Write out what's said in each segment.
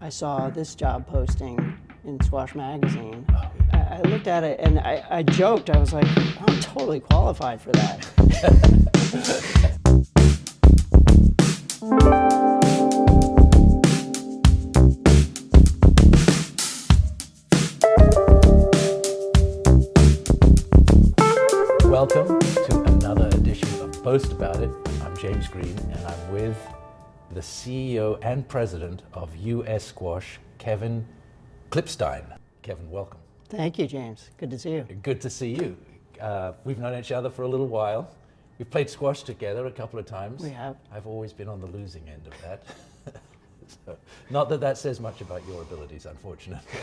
I saw this job posting in Squash Magazine. I looked at it and I joked. I was like, I'm totally qualified for that. Welcome to another edition of Boast About It. I'm James Green, and I'm with the CEO and president of US Squash, Kevin Klipstein. Kevin, welcome. Thank you, James. Good to see you. Good to see you. We've known each other for a little while. We've played squash together a couple of times. We have. I've always been on the losing end of that. So, not that that says much about your abilities, unfortunately.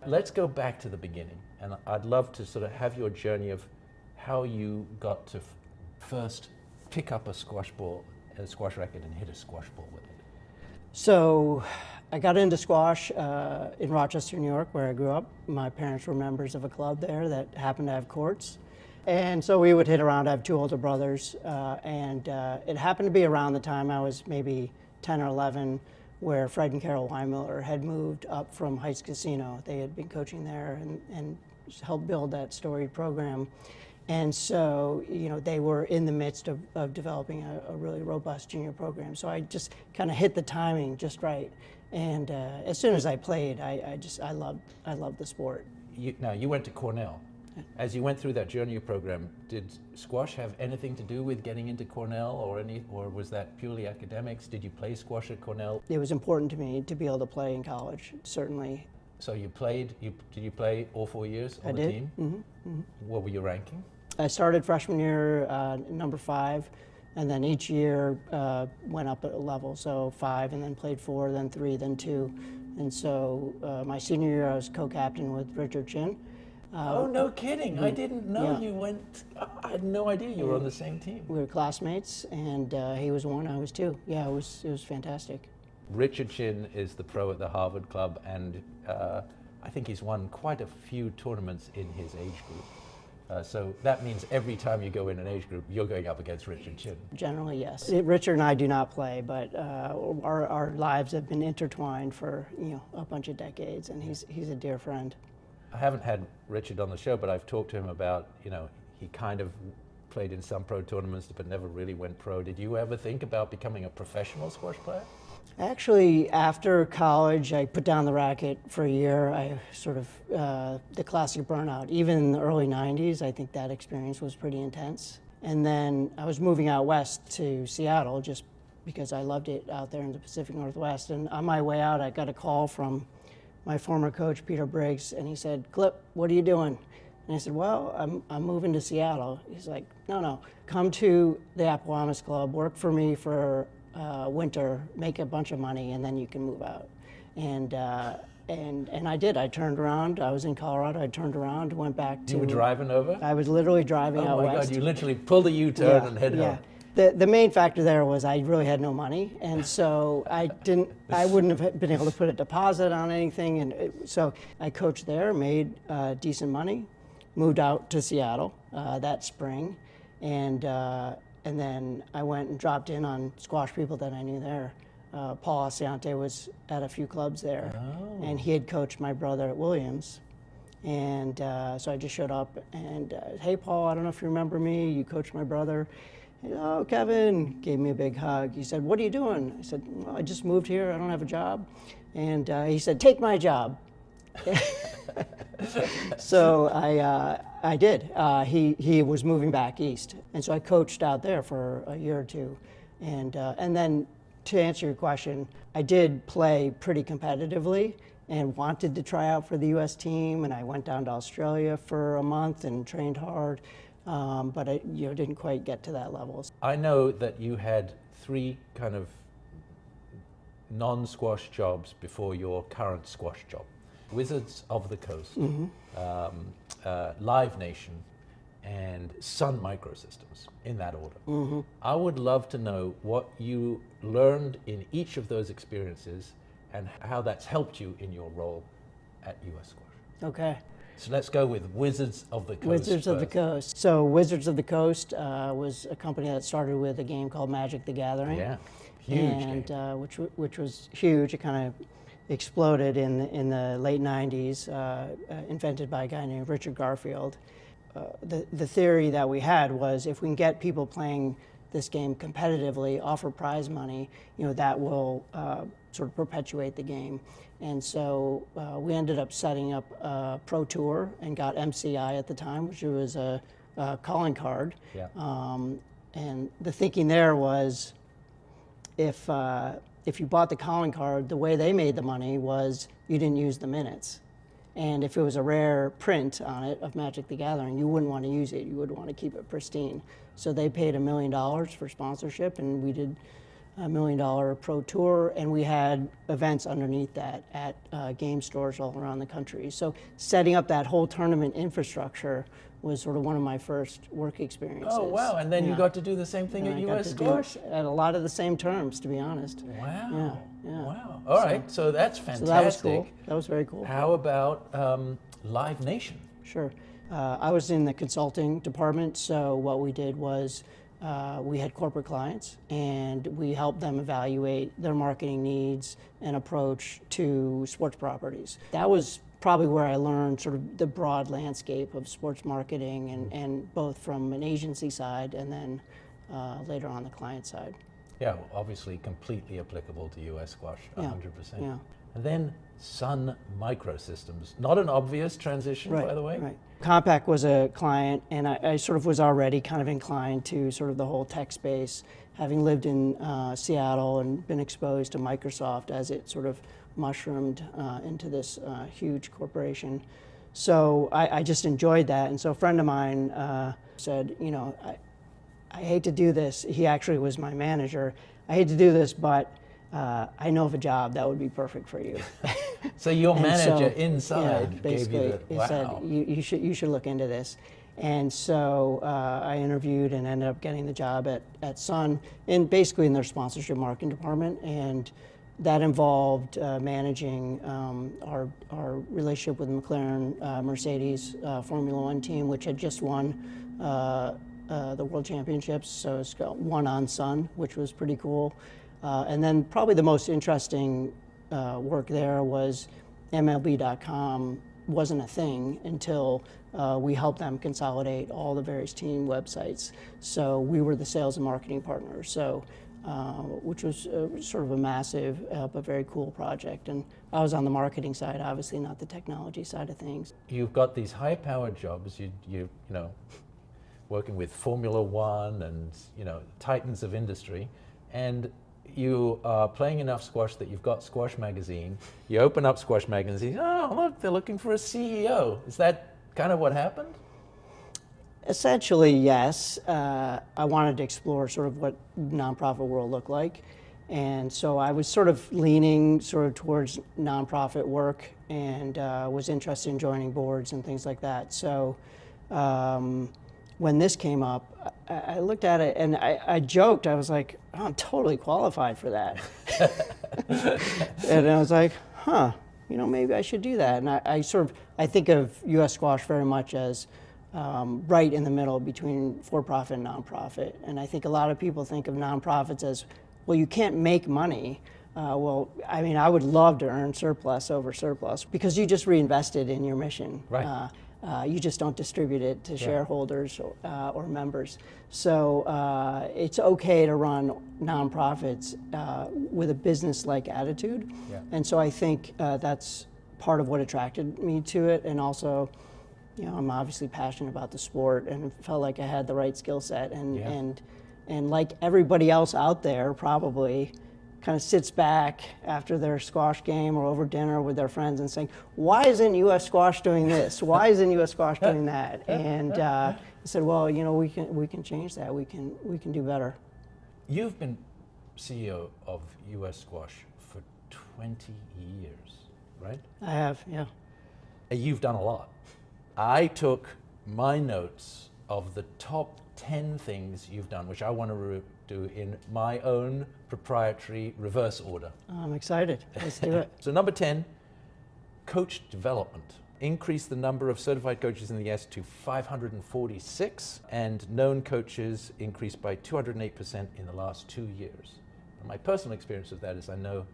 Let's go back to the beginning, and I'd love to sort of have your journey of how you got to first pick up a squash ball, a squash racket, and hit a squash ball with it. So I got into squash in Rochester, New York, where I grew up. My parents were members of a club there that happened to have courts. And so we would hit around. I have two older brothers, and it happened to be around the time I was maybe 10 or 11, where Fred and Carol Weimiller had moved up from Heights Casino. They had been coaching there and helped build that storied program. And so, you know, they were in the midst of developing a really robust junior program. So I just kind of hit the timing just right. And as soon as I played, I loved the sport. Now, you went to Cornell. As you went through that junior program, did squash have anything to do with getting into Cornell, or was that purely academics? Did you play squash at Cornell? It was important to me to be able to play in college, certainly. So you played, did you play all 4 years on the team? Mm-hmm, mm-hmm. What were your ranking? I started freshman year number 5, and then each year went up a level. So 5, and then played 4, then 3, then 2. And so my senior year I was co-captain with Richard Chin. Oh, no kidding. I didn't know you went, I had no idea you were on the same team. We were classmates, and he was 1, I was 2. Yeah, it was fantastic. Richard Chin is the pro at the Harvard Club, and I think he's won quite a few tournaments in his age group. So that means every time you go in an age group, you're going up against Richard Chin. Generally, yes. Richard and I do not play, but our lives have been intertwined for a bunch of decades, and he's a dear friend. I haven't had Richard on the show, but I've talked to him about, he kind of played in some pro tournaments, but never really went pro. Did you ever think about becoming a professional squash player? Actually, after college, I put down the racket for a year. I sort of, the classic burnout. Even in the early 90s, I think that experience was pretty intense. And then I was moving out west to Seattle just because I loved it out there in the Pacific Northwest. And on my way out, I got a call from my former coach, Peter Briggs, and he said, "Clip, what are you doing?" And I said, "Well, I'm moving to Seattle." He's like, No, come to the Appomattox Club, work for me for winter, make a bunch of money, and then you can move out. And I did. I turned around. I was in Colorado. I turned around, went back to. You were driving over? I was literally driving out west. Oh my God! You literally pulled a U-turn and head home. The main factor there was I really had no money, and so I wouldn't have been able to put a deposit on anything, and so I coached there, made decent money, moved out to Seattle that spring, and then I went and dropped in on squash people that I knew there. Paul Asiante was at a few clubs there, and he had coached my brother at Williams. And so I just showed up and, "Hey, Paul, I don't know if you remember me, you coached my brother." "Oh, Kevin," gave me a big hug. He said, "What are you doing?" I said, "Well, I just moved here, I don't have a job." And he said, "Take my job." So I did. He was moving back east, and so I coached out there for a year or two. And then to answer your question, I did play pretty competitively and wanted to try out for the US team, and I went down to Australia for a month and trained hard. But I didn't quite get to that level. I know that you had 3 kind of non-squash jobs before your current squash job. Wizards of the Coast, Live Nation, and Sun Microsystems, in that order. I would love to know what you learned in each of those experiences and how that's helped you in your role at US Squash. Okay. So let's go with Wizards of the Coast. Wizards of the Coast. So Wizards of the Coast was a company that started with a game called Magic the Gathering. Yeah, huge and game. Which was huge. It kind of exploded in the late 90s, invented by a guy named Richard Garfield. The theory that we had was if we can get people playing this game competitively, offer prize money, that will sort of perpetuate the game. And so we ended up setting up a pro tour and got MCI at the time, which was a calling card. Yeah. And the thinking there was if you bought the calling card, the way they made the money was you didn't use the minutes. And if it was a rare print on it of Magic the Gathering, you wouldn't want to use it. You would want to keep it pristine. So they paid $1 million for sponsorship, and we did $1 million pro tour, and we had events underneath that at game stores all around the country. So setting up that whole tournament infrastructure was sort of one of my first work experiences. Oh, wow. And then you got to do the same thing at US Squash? At a lot of the same terms, to be honest. Wow. Yeah. Wow. All right. So that's fantastic. So that was cool. That was very cool. How about Live Nation? Sure. I was in the consulting department, so what we did was we had corporate clients, and we helped them evaluate their marketing needs and approach to sports properties. That was probably where I learned sort of the broad landscape of sports marketing, and both from an agency side and then later on the client side. Yeah, well, obviously completely applicable to US Squash, 100%. Yeah. And then Sun Microsystems. Not an obvious transition, by the way. Right. Compaq was a client, and I sort of was already kind of inclined to sort of the whole tech space, having lived in Seattle and been exposed to Microsoft as it sort of mushroomed into this huge corporation. So I just enjoyed that. And so a friend of mine said, I hate to do this. He actually was my manager. I hate to do this, but I know of a job that would be perfect for you. So your manager inside basically gave you he said, you should look into this. And so I interviewed and ended up getting the job at Sun, basically in their sponsorship marketing department. And that involved managing our relationship with McLaren Mercedes Formula One team, which had just won the World Championships. So it's got one on Sun, which was pretty cool. And then probably the most interesting work there was MLB.com wasn't a thing until we helped them consolidate all the various team websites. So we were the sales and marketing partners, so which was sort of a massive but very cool project. And I was on the marketing side, obviously not the technology side of things. You've got these high-powered jobs. You know, working with Formula One and titans of industry, and you are playing enough squash that you've got Squash Magazine. You open up Squash Magazine, oh look, they're looking for a CEO. Is that kind of what happened? Essentially, yes. I wanted to explore sort of what nonprofit world looked like. And so I was sort of leaning sort of towards nonprofit work, and was interested in joining boards and things like that. So when this came up, I looked at it and I joked, I was like, oh, I'm totally qualified for that. And I was like, maybe I should do that. And I think of US Squash very much as right in the middle between for-profit and nonprofit. And I think a lot of people think of nonprofits as, well, you can't make money. I would love to earn surplus over surplus because you just reinvested in your mission. Right. You just don't distribute it to shareholders or members. So it's okay to run nonprofits with a business-like attitude. Yeah. And so I think that's part of what attracted me to it. And also, I'm obviously passionate about the sport and felt like I had the right skill set. And like everybody else out there, probably kind of sits back after their squash game or over dinner with their friends and saying, why isn't US Squash doing this? Why isn't US Squash doing that? And I said, well, we can change that. We can do better. You've been CEO of US Squash for 20 years, right? I have, yeah. You've done a lot. I took my notes of the top 10 things you've done, which I want to do in my own proprietary reverse order. I'm excited. Let's do it. So number 10, coach development. Increase the number of certified coaches in the US to 546, and known coaches increased by 208% in the last 2 years. And my personal experience of that is I know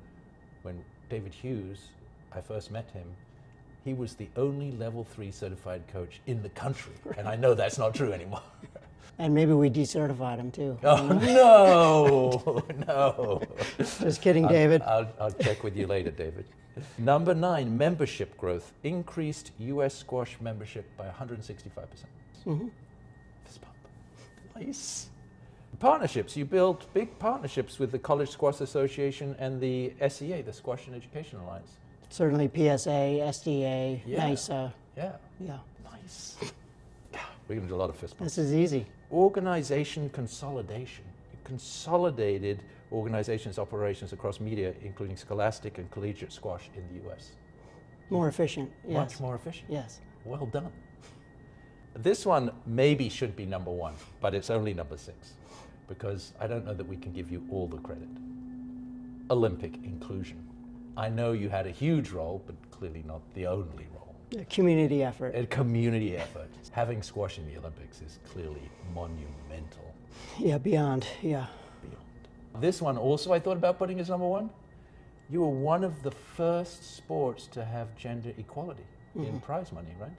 when David Hughes, I first met him, he was the only level 3 certified coach in the country. And I know that's not true anymore. And maybe we decertified him too. Oh, no, no. Just kidding, David. I'll check with you later, David. Number 9, membership growth. Increased U.S. squash membership by 165%. Mm-hmm. Fist bump. Nice. Partnerships. You built big partnerships with the College Squash Association and the SEA, the Squash and Education Alliance. Certainly PSA, SDA, Yeah. NISA. Yeah. Yeah. Nice. We're going to do a lot of fist bumps. This is easy. Organization consolidation. You consolidated organizations' operations across media, including scholastic and collegiate squash in the U.S. More efficient. Yes. Much more efficient. Yes. Well done. This one maybe should be number 1, but it's only number 6, because I don't know that we can give you all the credit. Olympic inclusion. I know you had a huge role, but clearly not the only role. A community effort. A community effort. Having squash in the Olympics is clearly monumental. Yeah, beyond. Yeah. Beyond. This one also I thought about putting as number 1. You were one of the first sports to have gender equality in prize money, right?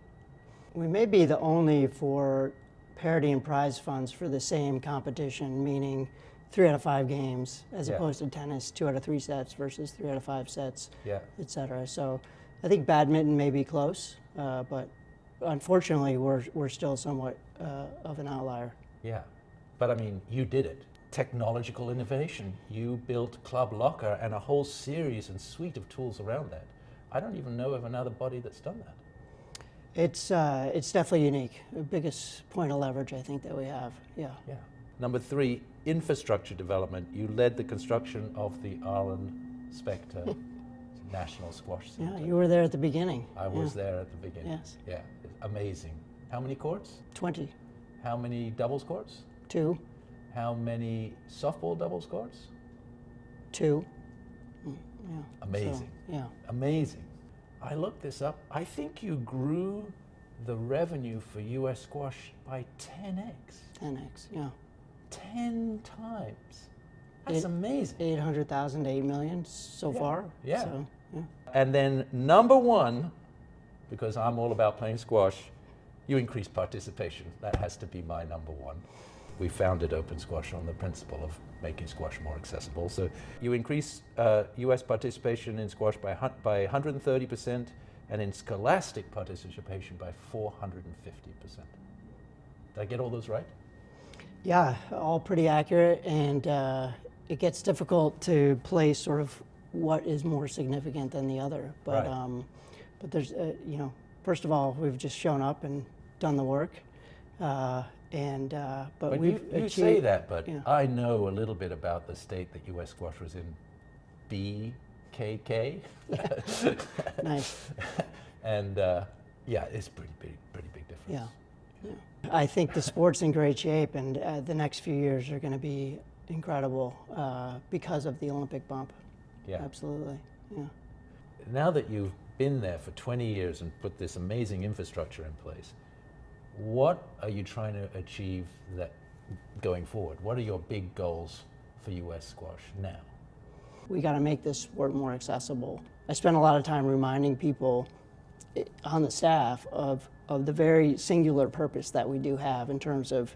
We may be the only for parity and prize funds for the same competition, meaning 3 out of 5 games, as opposed to tennis, 2 out of 3 sets versus 3 out of 5 sets, et cetera. So I think badminton may be close, but unfortunately we're still somewhat of an outlier. Yeah, but I mean, you did it. Technological innovation. You built Club Locker and a whole series and suite of tools around that. I don't even know of another body that's done that. It's definitely unique. The biggest point of leverage I think that we have. Yeah. Yeah. Number 3, infrastructure development. You led the construction of the Arlen Specter National Squash Center. Yeah, you were there at the beginning. I was there at the beginning. Yes. Yeah, amazing. How many courts? 20. How many doubles courts? 2. How many softball doubles courts? 2. Yeah. Amazing. So, yeah. Amazing. I looked this up. I think you grew the revenue for U.S. squash by 10x. 10x. Yeah. 10 times. That's amazing. 800,000 to 8 million so far. Yeah. So, yeah. And then number 1, because I'm all about playing squash, you increase participation. That has to be my number 1. We founded Open Squash on the principle of making squash more accessible. So you increase U.S. participation in squash by 130%, and in scholastic participation by 450%. Did I get all those right? Yeah, all pretty accurate, and it gets difficult to place sort of what is more significant than the other. But Right. but there's first of all, we've just shown up and done the work, but we've you achieved, say that, but yeah. I know a little bit about the state that U.S. squash was in. BKK. Nice. And yeah, it's pretty big difference. Yeah. Yeah. I think the sport's in great shape, and the next few years are going to be incredible because of the Olympic bump. Yeah. Absolutely. Yeah. Now that you've been there for 20 years and put this amazing infrastructure in place, what are you trying to achieve that going forward? What are your big goals for U.S. squash now? We got to make this sport more accessible. I spend a lot of time reminding people on the staff of the very singular purpose that we do have in terms of,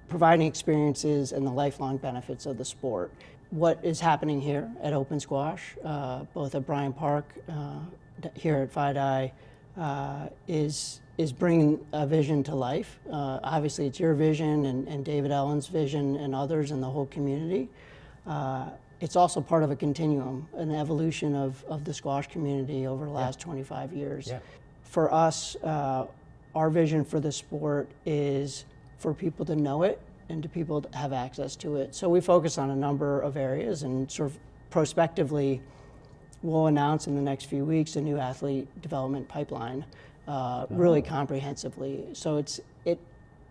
providing experiences and the lifelong benefits of the sport. What is happening here at Open Squash, both at Bryant Park, here at FIDI, is bringing a vision to life. Obviously, it's your vision and David Allen's vision and others in the whole community. It's also part of a continuum, an evolution of the squash community over the last 25 years. Yeah. For us, our vision for the sport is for people to know it and to people to have access to it. So we focus on a number of areas, and sort of prospectively, we'll announce in the next few weeks a new athlete development pipeline, really comprehensively. So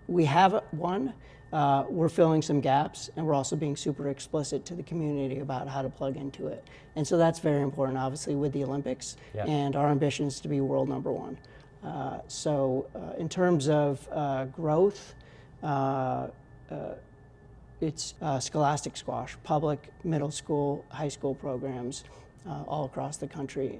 we have one. We're filling some gaps, and we're also being super explicit to the community about how to plug into it. And so that's very important, obviously, with the Olympics, and our ambition is to be world number 1. So in terms of growth, it's scholastic squash, public middle school, high school programs all across the country.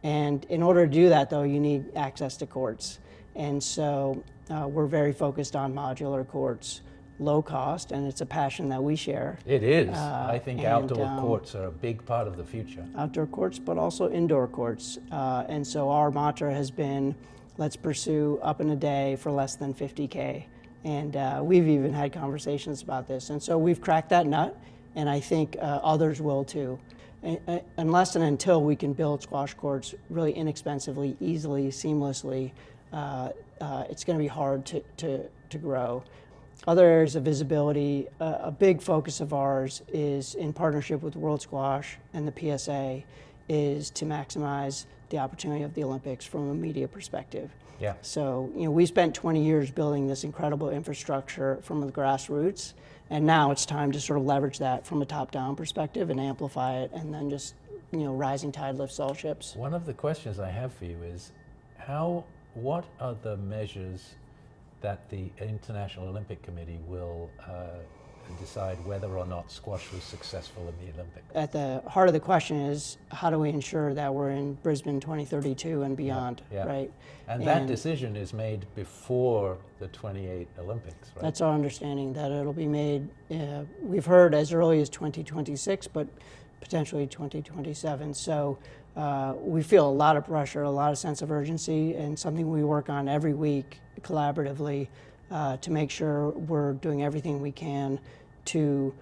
And in order to do that, though, you need access to courts. And so we're very focused on modular courts, low cost, and it's a passion that we share. It is. I think and, outdoor courts are a big part of the future. Outdoor courts, but also indoor courts. And so our mantra has been, let's pursue up in a day for less than 50K. And we've even had conversations about this. And so we've cracked that nut, and I think others will too. Unless and until we can build squash courts really inexpensively, easily, seamlessly, it's going to be hard to grow. Other areas of visibility, a big focus of ours is in partnership with World Squash and the PSA, is to maximize the opportunity of the Olympics from a media perspective. Yeah. So, we spent 20 years building this incredible infrastructure from the grassroots, and now it's time to sort of leverage that from a top-down perspective and amplify it, and then just, rising tide lifts all ships. One of the questions I have for you is, what are the measures that the International Olympic Committee will decide whether or not squash was successful in the Olympics? At the heart of the question is, how do we ensure that we're in Brisbane 2032 and beyond, right? And that decision is made before the 28 Olympics, right? That's our understanding, that it'll be made, we've heard as early as 2026, but potentially 2027. So we feel a lot of pressure, a lot of sense of urgency, and something we work on every week collaboratively to make sure we're doing everything we can to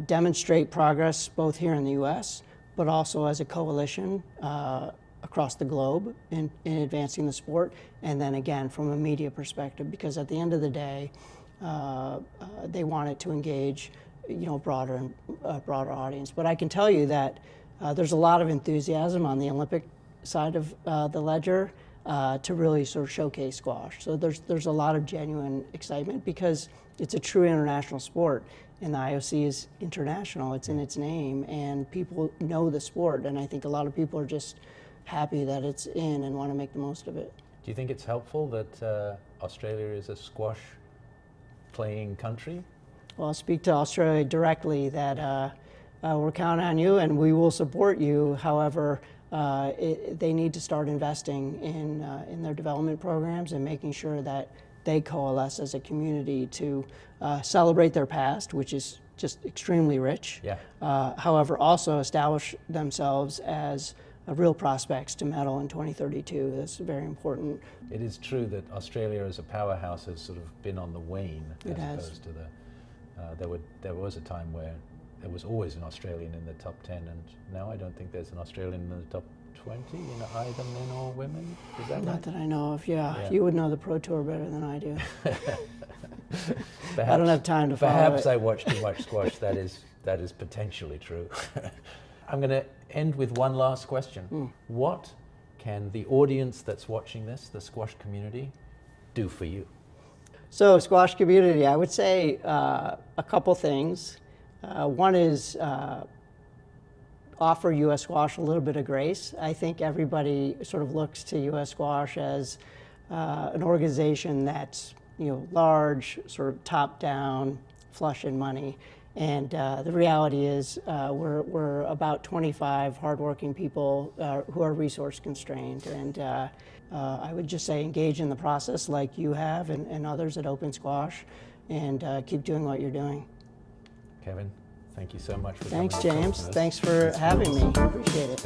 demonstrate progress both here in the US, but also as a coalition across the globe in advancing the sport, and then again from a media perspective, because at the end of the day, they want it to engage broader audience. But I can tell you that there's a lot of enthusiasm on the Olympic side of the ledger to really sort of showcase squash. So there's a lot of genuine excitement because it's a true international sport, and the IOC is international. It's in its name, and people know the sport, and I think a lot of people are just happy that it's in and want to make the most of it. Do you think it's helpful that Australia is a squash playing country? Well, I'll speak to Australia directly that we're counting on you and we will support you. However, they need to start investing in their development programs and making sure that they coalesce as a community to celebrate their past, which is just extremely rich. Yeah. However, also establish themselves as real prospects to medal in 2032. That's very important. It is true that Australia as a powerhouse has sort of been on the wane as opposed to there was a time where there was always an Australian in the top 10, and now I don't think there's an Australian in the top 20 in either men or women. Is that right? Not that I know of, yeah. You would know the Pro Tour better than I do. Perhaps, I don't have time to follow Perhaps it. I watch too much squash. That is potentially true. I'm going to end with one last question. What can the audience that's watching this, the squash community, do for you? So, squash community, I would say a couple things. One is offer U.S. Squash a little bit of grace. I think everybody sort of looks to U.S. Squash as an organization that's large, sort of top-down, flush in money. And the reality is we're about 25 hardworking people who are resource constrained. And I would just say engage in the process like you have and others at Open Squash, and keep doing what you're doing. Kevin, thank you so much for Thanks, coming. James. Thanks for having me. Appreciate it.